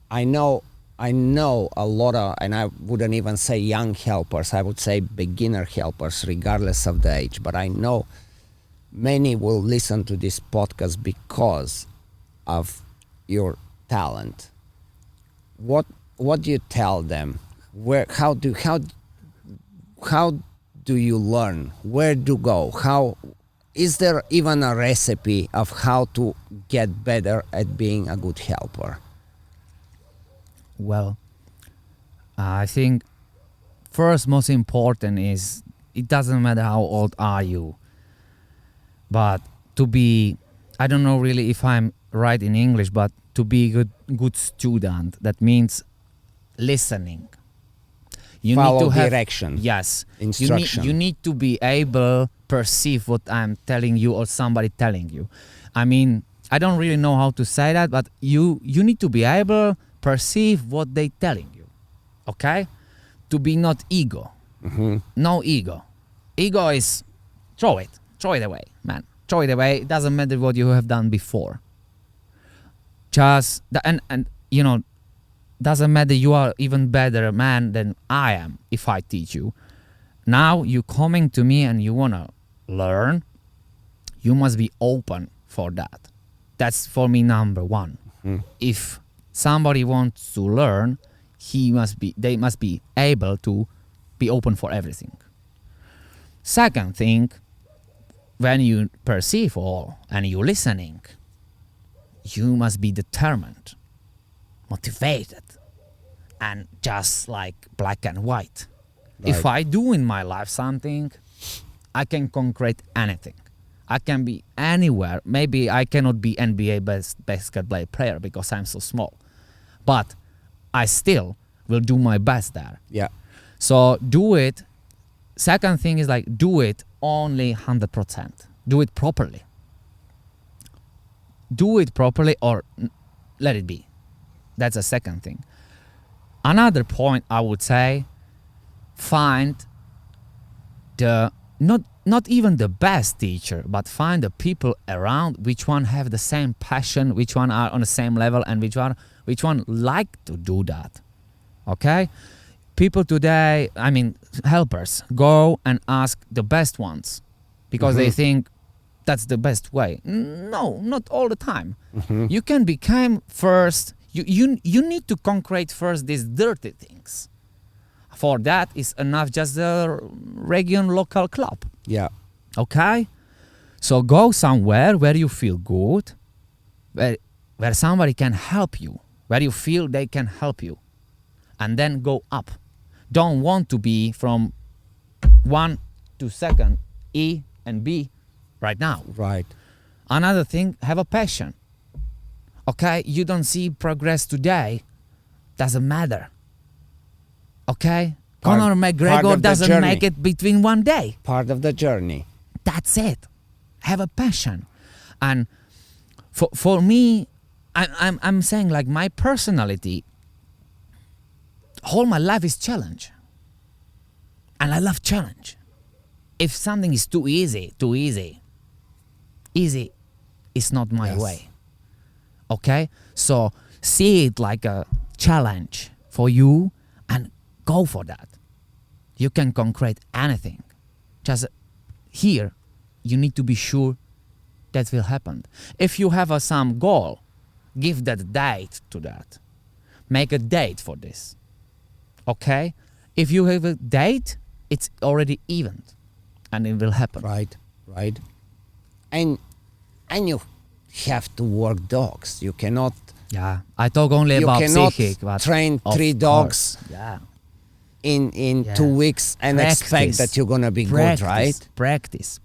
I know a lot of, and I wouldn't even say young helpers, I would say beginner helpers, regardless of the age. But I know many will listen to this podcast because of your talent. What do you tell them? How do you learn? Where to go? How is there even a recipe of how to get better at being a good helper? Well, I think first most important is it doesn't matter how old are you, but to be, I don't know really if I'm right in English, but to be a good student, that means listening. You Follow need to have direction. Yes, Instruction. You need to be able perceive what I'm telling you or somebody telling you. I mean, I don't really know how to say that, but you need to be able perceive what they telling you. Okay, to be not ego. No ego. Ego is throw it away, man. Throw it away. It doesn't matter what you have done before. Just and you know, doesn't matter you are even better man than I am if I teach you. Now you coming to me and you wanna learn, you must be open for that. That's for me number one. If somebody wants to learn, they must be able to be open for everything. Second thing, when you perceive all and you listening, you must be determined, motivated, and just like black and white. Right. If I do in my life something, I can concrete anything. I can be anywhere. Maybe I cannot be NBA best basketball player because I'm so small, but I still will do my best there. Yeah. So do it. Second thing is like do it only 100%. Do it properly. Do it properly or let it be. That's a second thing. Another point I would say, find the not even the best teacher, but find the people around which one have the same passion, which one are on the same level, and which one like to do that. Okay? People today, I mean helpers, go and ask the best ones because they think that's the best way. No, not all the time. You can become first. You need to concrete first these dirty things. For that is enough just a region local club. Yeah. Okay? So go somewhere where you feel good, where somebody can help you, where you feel they can help you. And then go up. Don't want to be from 1 to second E and B right now. Right. Another thing, have a passion. Okay? You don't see progress today, doesn't matter. Okay? Conor part McGregor of the doesn't journey. make it between one day. Part of the journey. That's it. Have a passion. And for me, I'm saying like my personality, all my life is challenge. And I love challenge. If something is too easy is not my Yes. way. Okay? So see it like a challenge for you and go for that. You can concrete anything. Just here, you need to be sure that will happen. If you have some goal, give that date to that. Make a date for this. Okay? If you have a date, it's already event and it will happen. Right. And you have to work dogs. You cannot Yeah, I talk only about psychic, but train of 3 dogs course. Yeah. in Yeah. 2 weeks and expect Practice. that you're gonna be good, right? Practice.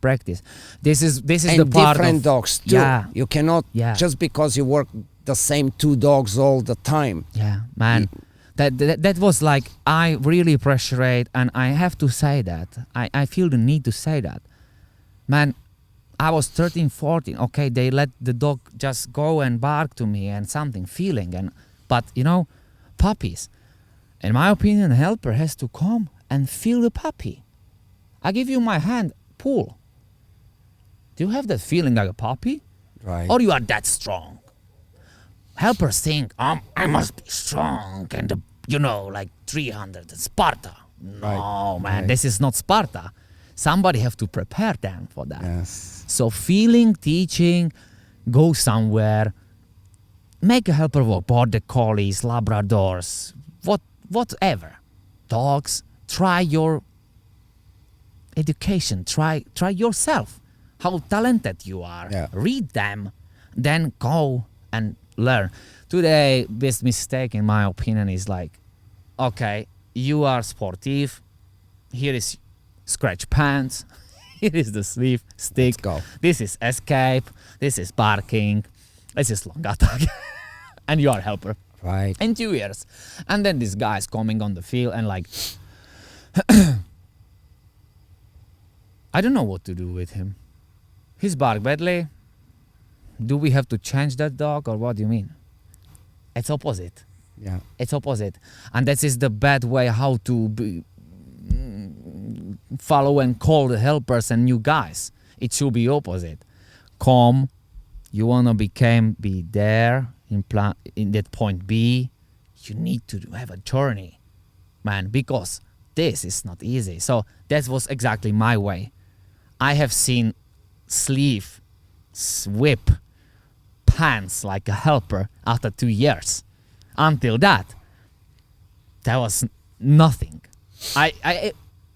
This is And the part different of dogs too. Yeah. You cannot just because you work the same 2 dogs all the time. Yeah, man. That was like, I really appreciate, and I have to say that. I feel the need to say that. Man, I was 13, 14. Okay, they let the dog just go and bark to me and something feeling. But, you know, puppies. In my opinion, a helper has to come and feel the puppy. I give you my hand, pull. Do you have that feeling like a puppy? Right. Or you are that strong? helpers think, I must be strong and, like 300 Sparta. No, man, Right. this is not Sparta. Somebody have to prepare them for that. Yes. So feeling, teaching, go somewhere, make a helper walk, border collies, Labradors, whatever, dogs. Try your education. Try yourself. How talented you are. Yeah. Read them, then go and learn. Today, biggest mistake in my opinion is like, okay, you are sportive. Here is scratch pants. Here is the sleeve stick. Let's go. This is escape. This is barking. This is long attack. And you are helper. Right. In 2 years. And then this guy is coming on the field and like, I don't know what to do with him. He's barked badly. Do we have to change that dog or what do you mean? It's opposite. Yeah. It's opposite. And that is the bad way how to follow and call the helpers and new guys. It should be opposite. Come, you want to be there in that point B. You need to have a journey, man, because this is not easy. So that was exactly my way. I have seen sleeve, whip, pants like a helper after 2 years. Until that, there was nothing.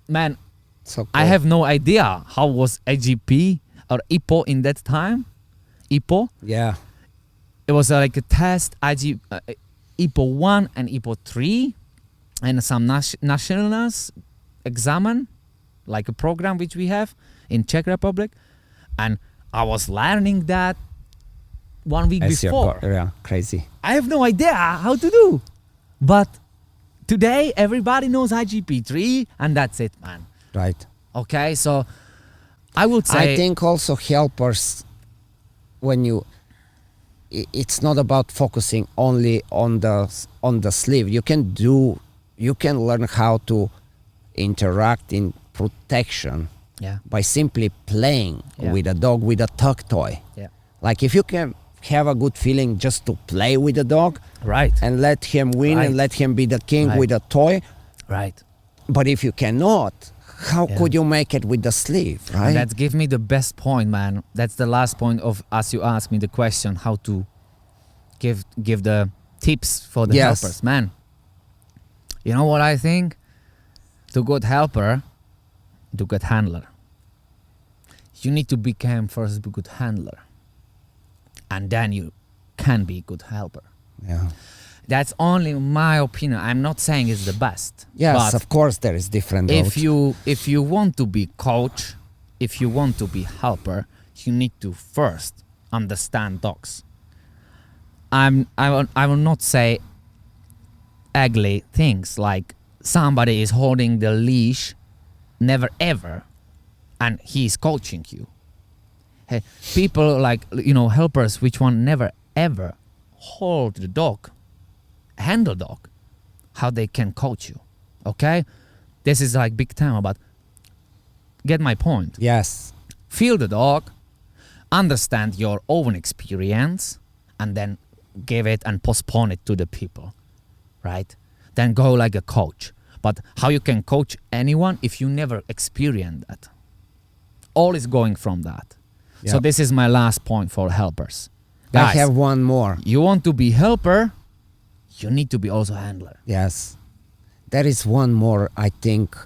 Man, So cool. I have no idea how was IGP or IPO in that time. IPO, Yeah. it was like a test, IPO 1 and IPO 3, and some nationals examen, like a program which we have in Czech Republic. And I was learning that 1 week As before. yeah. Crazy. I have no idea how to do. But today, everybody knows IGP 3, and that's it, man. Right. Okay, so I would say... I think also helpers, it's not about focusing only on the sleeve. You can learn how to interact in protection Yeah, by simply playing Yeah. with a dog with a tug toy. yeah. Like if you can have a good feeling just to play with the dog Right, and let him win Right. and let him be the king Right. with a toy. right. But if you cannot, how Yeah. could you make it with the sleeve, right? And that give me the best point, man. That's the last point of, as you asked me the question, how to give the tips for the Yes. helpers, man. You know what I think? To good helper, to good handler. You need to become first a good handler, and then you can be good helper. Yeah. That's only my opinion. I'm not saying it's the best. Yes, but of course there is different if routes. you want to be coach, if you want to be helper, you need to first understand dogs. I will not say ugly things like somebody is holding the leash, never ever, and he's coaching you. Hey, people like helpers which one never ever hold the dog, handle dog, how they can coach you. Okay, this is like big time about. Get my point. Yes. Feel the dog, understand your own experience, and then give it and postpone it to the people, right? Then go like a coach. But how you can coach anyone if you never experience that? All is going from that. So Yep. this is my last point for helpers. Guys, I have one more. you want to be helper, you need to be also handler. Yes. There is one more, I think.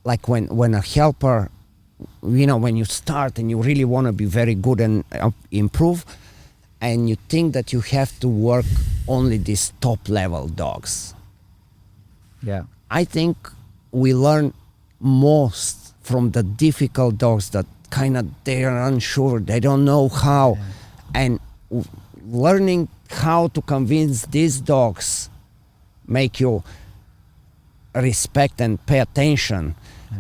Like when a helper, when you start and you really want to be very good and improve, and you think that you have to work only these top level dogs. Yeah. I think we learn most from the difficult dogs that kind of they are unsure, they don't know how, and learning how to convince these dogs make you respect and pay attention,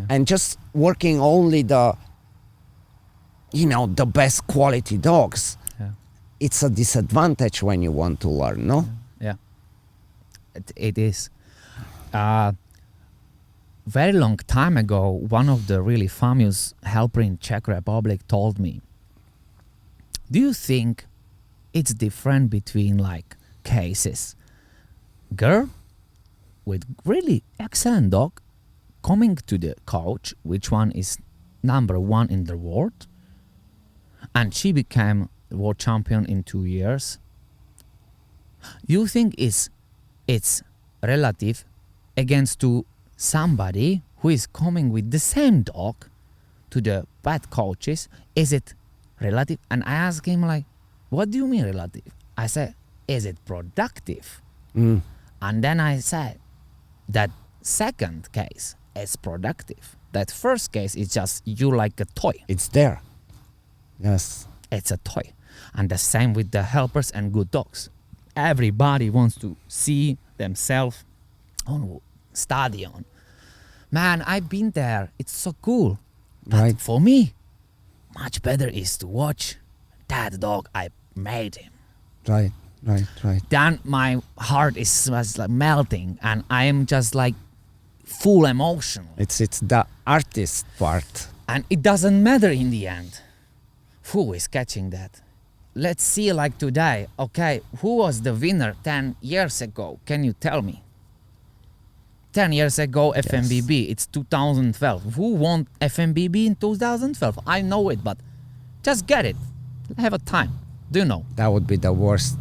and just working only the best quality dogs. Yeah. It's a disadvantage when you want to learn, no? Yeah, it is. Very long time ago, one of the really famous helper in Czech Republic told me, do you think it's different between like cases. Girl with really excellent dog coming to the coach, which one is number 1 in the world, and she became world champion in 2 years. You think it's relative against to somebody who is coming with the same dog to the bad coaches? Is it relative? And I asked him like, what do you mean relative? I said, is it productive? And then I said, that second case is productive. That first case is just you like a toy. It's there. Yes. It's a toy. And the same with the helpers and good dogs. Everybody wants to see themselves on stadium. Man, I've been there. It's so cool. But Right. for me, much better is to watch that dog I made him. Right. Then my heart was like melting, and I am just like full emotional. It's the artist part. And it doesn't matter in the end who is catching that. Let's see like today. Okay, who was the winner 10 years ago? Can you tell me? 10 years ago, FMBB, it's 2012. Who won FMBB in 2012? I know it, but just get it. Have a time. Do you know? That would be the worst.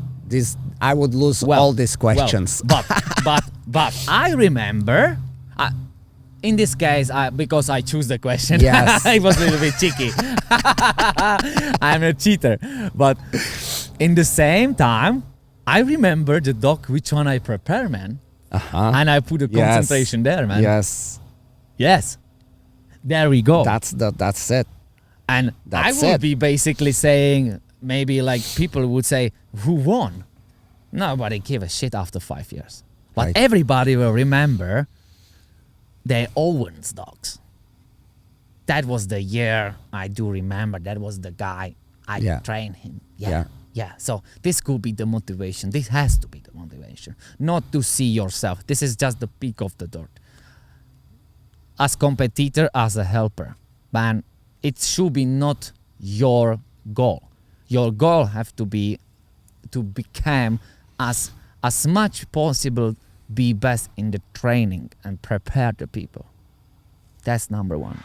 I would lose all these questions. But I remember, in this case, because I choose the question, Yes. it was a little bit cheeky. I'm a cheater. But in the same time, I remember the dog which one I prepare, man. And I put a concentration there, man. Yes. There we go. That's it. And That's I would it. be basically saying, maybe like people would say, who won? Nobody gave a shit after 5 years. But Right. everybody will remember their Owens dogs. That was the year I do remember. That was the guy I trained him. Yeah. So this could be the motivation. This has to be the motivation. Not to see yourself. This is just the peak of the dirt. As competitor, as a helper. Man, it should be not your goal. Your goal have to be to become as much possible be best in the training and prepare the people. That's number 1.